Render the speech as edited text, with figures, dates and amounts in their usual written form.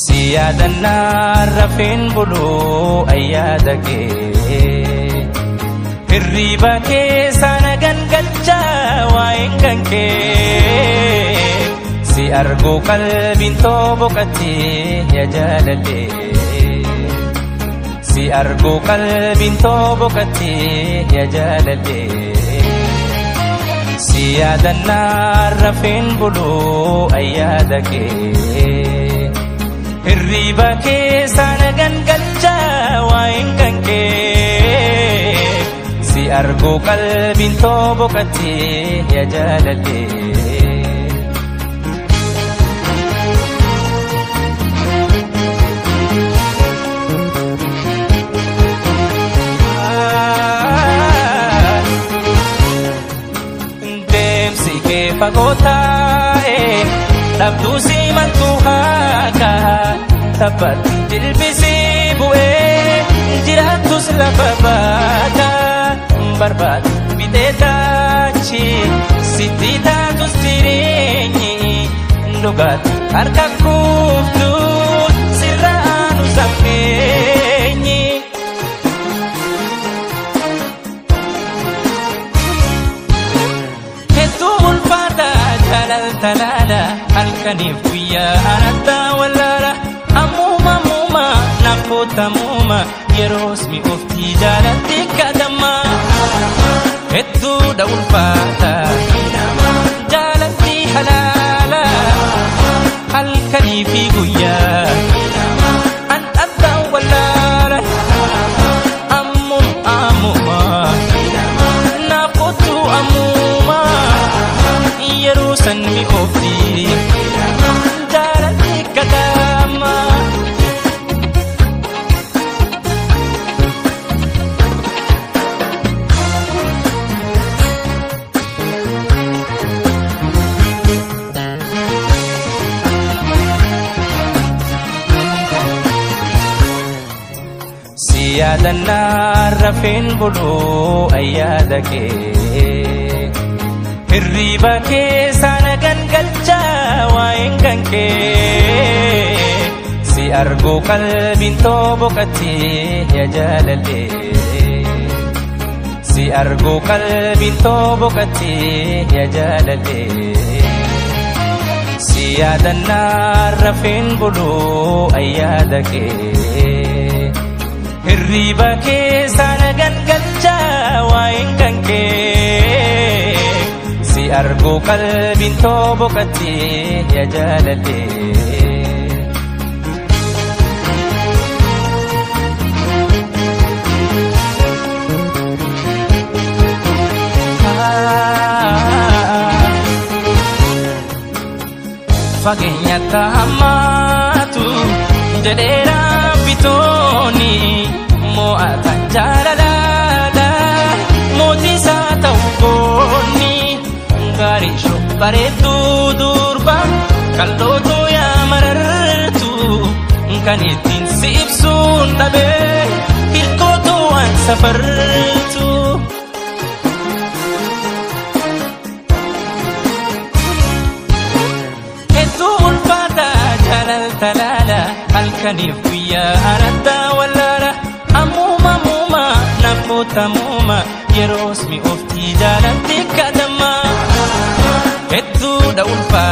Siyadana rafin bulu ayadake Hirriba ke sanagan gacha waingan ke Si argo kalbin tobo kati ya jalale Si argo kalbin tobo kati ya jalale Siyadana rafin bulu ayadake Hirriba ke sanagan gacha waingan ke Si argo kalbin tobo kati ya jalale Demsi ke pagota Tabdu si mantuhaka Tapat dilbisi bu'e Jiratus lababaka Barbat bidetachi Siti tatus direnyi Lugat harka kuftu Sirranu sampenyi Hetu ulfata jalal talala Alkanif kuya anata walara Amuma muma nakuta muma Yeros mi ufti jalati kadama Hetu daul fata Jalati halala Alkanifi kuya Anata walara Amum amuma Nakutu amuma Yerosan mi ufti Jalati kadama Siyadana rafin bulu ayadake Hirriba ke sanagan gacha waingan ke Si argo kalbin tobo kati ya jalale Si argo kalbin tobo kati ya jalale Siyadana rafin bulu ayadake Hirriba ke sanagan gacha waingan ke Si argo kalbin tobo kati ya jalale Fageenya tahamatu jedheera bitooni mo'atan jaalalala mootii isaa ta'u goonni gaarii shobbareedduu durba qal'ootu yaa marartu kan ittiin si ibsuun dhabee hiltootu waan safartu talala alkanif kuya anata walara amuma muma nakuta muma yeros mi ofti jalati kadama Hetu daul fa